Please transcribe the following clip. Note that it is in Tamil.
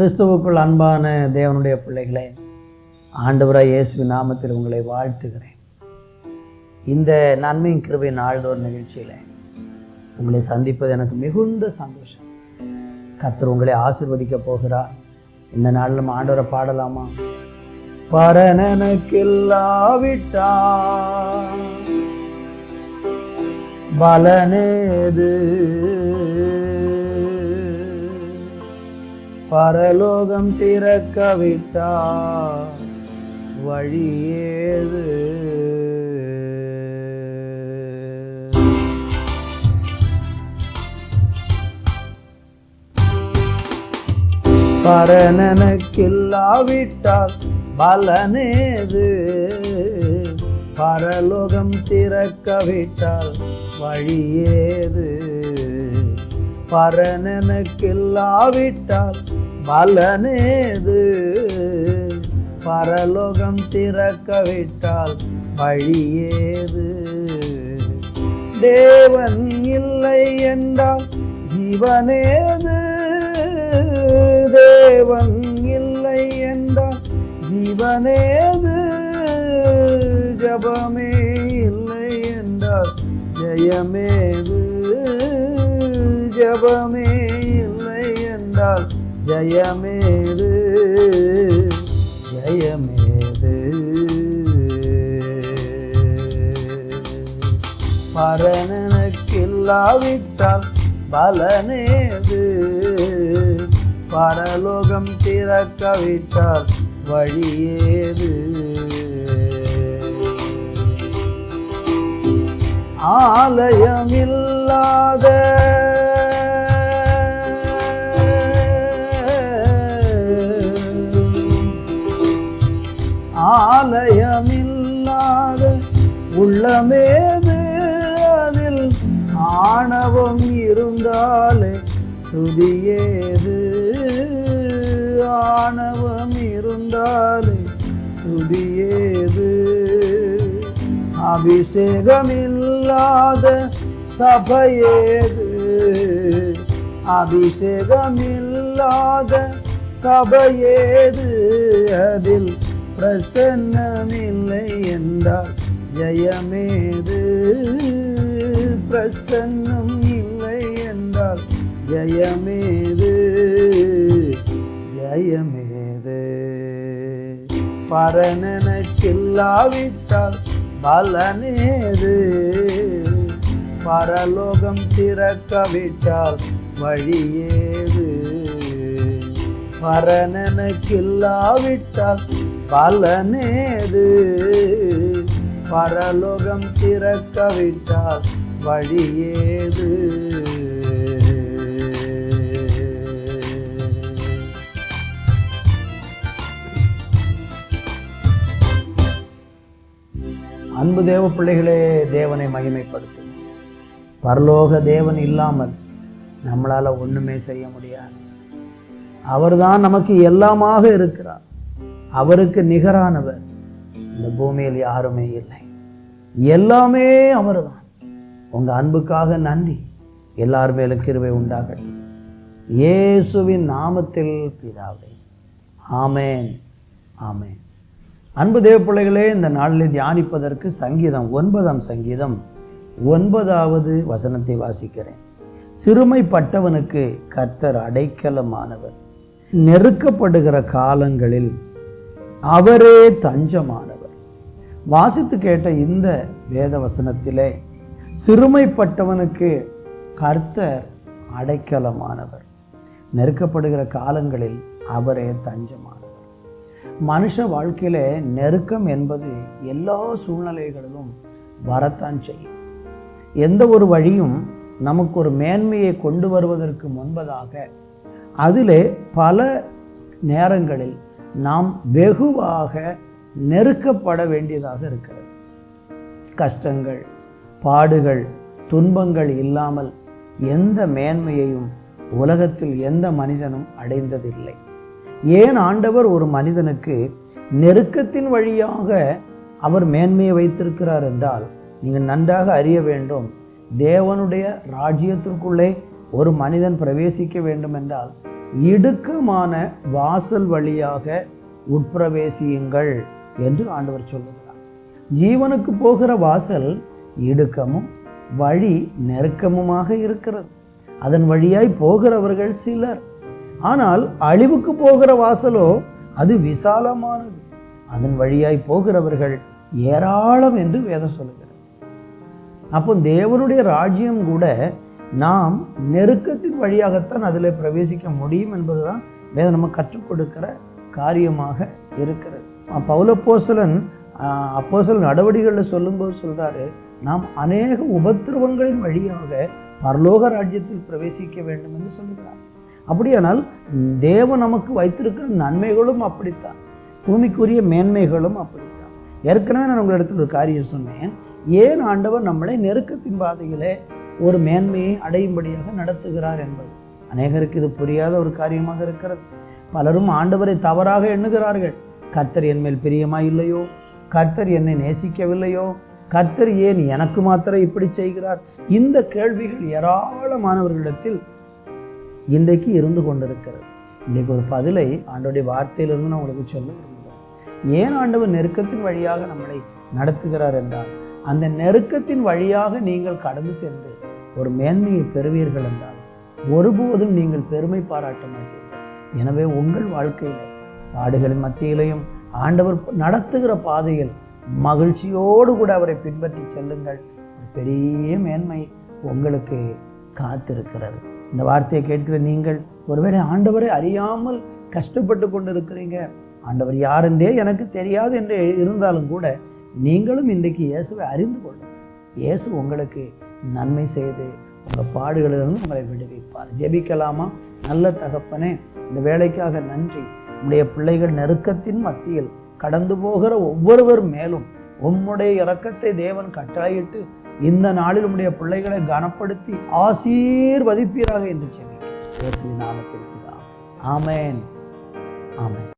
கிறிஸ்துவுக்குள் அன்பான தேவனுடைய பிள்ளைகளே, ஆண்டவராய் இயேசுவின் நாமத்தில் உங்களை வாழ்த்துகிறேன். இந்த நன்மையின் கிருபை நாள்தோறும் நிகழ்ச்சியில் உங்களை சந்திப்பது எனக்கு மிகுந்த சந்தோஷம். கர்த்தர் உங்களை ஆசீர்வதிக்க போகிறார். இந்த நாளில் நம்ம ஆண்டவரை பாடலாமா? பரனெனக்கில்லாவிட்டா பலனேது, பரலோகம் திறக்கவிட்டா வழியேது. பரனெனக்கில்லாவிட்டால் பலனேது, பரலோகம் திறக்கவிட்டால் வழியேது. பரனெனக்கில்லாவிட்டால் பலனேது, பரலோகம் திறக்கவிட்டால் வழியேது. தேவன் இல்லை என்றால் ஜீவனேது, தேவன் இல்லை என்றால் ஜீவனேது. ஜபமே இல்லை என்றால் ஜெயமேது, ஜபமே இல்லை என்றால் ஜெயமேது, ஜெயமேது. பரனெனக்கில்லாவிட்டால் பலனேது, பரலோகம் திறக்கவிட்டால் வழியேது. ஆலயமில்லாத ஆலயமில்லாத உள்ளமேது, அதில் ஆணவம் இருந்தாலே துதியேது, ஆணவம் இருந்தாலே துதியேது. அபிஷேகமில்லாத சபையேது, அபிஷேகமில்லாத சபையேது, அதில் பிரசன்னமில்லை என்றால் ஜெயமேது, பிரசன்னம் இல்லை என்றால் ஜெயமேது, ஜெயமேது. பரனெனக்கில்லாவிட்டால் பலனேது, பரலோகம் திறக்கவிட்டால் வழியேது. பரனெனக்கில்லாவிட்டால் பலனேது, பரலோகம் திறக்கவிட்டால் வழியேது. அன்பு தேவ பிள்ளைகளே, தேவனை மகிமைப்படுத்தும். பரலோக தேவன் இல்லாமல் நம்மளால் ஒன்றுமே செய்ய முடியாது. அவர்தான் நமக்கு எல்லாமாக இருக்கிறார். அவருக்கு நிகரானவர் இந்த பூமியில் யாருமே இல்லை. எல்லாமே அவர்தான். உங்கள் அன்புக்காக நன்றி. எல்லார் மேலும் கிருபை உண்டாகட்டும். இயேசுவின் நாமத்தில் பிதாவே, ஆமேன், ஆமேன். அன்பு தேவ பிள்ளைகளே, இந்த நாளில் தியானிப்பதற்கு சங்கீதம் 9ஆம் சங்கீதம் 9வது வசனத்தை வாசிக்கிறேன். சிறுமைப்பட்டவனுக்கு கர்த்தர் அடைக்கலமானவர், நெருக்கப்படுகிற காலங்களில் அவரே தஞ்சமானவர். வாசித்து கேட்ட இந்த வேத வசனத்திலே சிறுமைப்பட்டவனுக்கு கர்த்தர் அடைக்கலமானவர், நெருக்கப்படுகிற காலங்களில் அவரே தஞ்சமானவர். மனுஷ வாழ்க்கையில நெருக்கம் என்பது எல்லா சூழ்நிலைகளிலும் வரத்தான் செய்யும். எந்த ஒரு வழியும் நமக்கு ஒரு மேன்மையை கொண்டு வருவதற்கு முன்பதாக அதிலே பல நேரங்களில் நாம் வெகுவாக நெருக்கப்பட வேண்டியதாக இருக்கிறது. கஷ்டங்கள், பாடுகள், துன்பங்கள் இல்லாமல் எந்த மேன்மையையும் உலகத்தில் எந்த மனிதனும் அடைந்ததில்லை. ஏன் ஆண்டவர் ஒரு மனிதனுக்கு நெருக்கத்தின் வழியாக அவர் மேன்மையை வைத்திருக்கிறார் என்றால், நீங்கள் நன்றாக அறிய வேண்டும், தேவனுடைய ராஜ்யத்திற்குள்ளே ஒரு மனிதன் பிரவேசிக்க வேண்டும் என்றால் இடுக்கமான வாசல் வழியாக உட்பிரவேசியுங்கள் என்று ஆண்டவர் சொல்லுகிறார். ஜீவனுக்கு போகிற வாசல் இடுக்கமும் வழி நெருக்கமுமாக இருக்கிறது. அதன் வழியாய் போகிறவர்கள் சிலர். ஆனால் அழிவுக்கு போகிற வாசலோ அது விசாலமானது. அதன் வழியாய் போகிறவர்கள் ஏராளம் என்று வேதம் சொல்லுகிறது. அப்போ தேவனுடைய ராஜ்யம் கூட நாம் நெருக்கத்தின் வழியாகத்தான் அதில் பிரவேசிக்க முடியும் என்பதுதான் வேதம் நம்ம கற்றுக் கொடுக்கிற காரியமாக இருக்கிறது. பவுலப்போஸ்தலன் அப்போஸ்தலர் நடவடிக்கைகளில் சொல்லும்போது சொல்றாரு, நாம் அநேக உபத்திரவங்களின் வழியாக பரலோக ராஜ்யத்தில் பிரவேசிக்க வேண்டும் என்று சொல்லுகிறார். அப்படியானால் தேவன் நமக்கு வைத்திருக்கிற நன்மைகளும் அப்படித்தான், பூமிக்குரிய மேன்மைகளும் அப்படித்தான். ஏற்கனவே நான் உங்களிடத்தில் ஒரு காரியம் சொன்னேன். ஏன் ஆண்டவர் நம்மளை நெருக்கத்தின் பாதையிலே ஒரு மேன்மையை அடையும்படியாக நடத்துகிறார் என்பது அநேகருக்கு இது புரியாத ஒரு காரியமாக இருக்கிறது. பலரும் ஆண்டவரை தவறாக எண்ணுகிறார்கள். கர்த்தர் என் மேல் பிரியமாய் இல்லையோ, கர்த்தர் என்னை நேசிக்கவில்லையோ, கர்த்தர் ஏன் எனக்கு மாத்திரம் இப்படி செய்கிறார்? இந்த கேள்விகள் ஏராளமானவர்களிடத்தில் இன்றைக்கு இருந்து கொண்டிருக்கிறது. இன்றைக்கு ஒரு பதிலை ஆண்டவருடைய வார்த்தையிலிருந்து நான் உங்களுக்கு சொல்ல விரும்புகிறேன். ஏன் ஆண்டவர் நெருக்கத்தின் வழியாக நம்மளை நடத்துகிறார் என்றால், அந்த நெருக்கத்தின் வழியாக நீங்கள் கடந்து சென்று ஒரு மேன்மையை பெறுவீர்கள் என்றால் ஒருபோதும் நீங்கள் பெருமை பாராட்ட மாட்டீர்கள். எனவே உங்கள் வாழ்க்கையில பாடுகளின் மத்தியிலையும் ஆண்டவர் நடத்துகிற பாதையில் மகிழ்ச்சியோடு கூட அவரை பின்பற்றி செல்லுங்கள். ஒரு பெரிய மேன்மை உங்களுக்கு காத்திருக்கிறது. இந்த வார்த்தையை கேட்கிற நீங்கள் ஒருவேளை ஆண்டவரை அறியாமல் கஷ்டப்பட்டு கொண்டு இருக்கிறீங்க, ஆண்டவர் யார் என்றே எனக்கு தெரியாது என்று இருந்தாலும் கூட நீங்களும் இன்றைக்கு இயேசுவை அறிந்து கொள்ளுங்கள். இயேசு உங்களுக்கு நன்மை செய்து உங்கள் பாடுகளிலிருந்து உங்களை விடுவிப்பார். ஜெபிக்கலாமா? நல்ல தகப்பனே, இந்த வேலைக்காக நன்றி. உம்முடைய பிள்ளைகள் நெருக்கத்தின் மத்தியில் கடந்து போகிற ஒவ்வொருவர் மேலும் உம்முடைய இரக்கத்தை தேவன் கட்டளையிட்டு இந்த நாளில் உம்முடைய பிள்ளைகளை கனப்படுத்தி ஆசீர்வதிப்பீராக என்று ஜெபிக்கிறேன். இயேசுவின் நாமத்தில் பிதாவே. ஆமென். ஆமென்.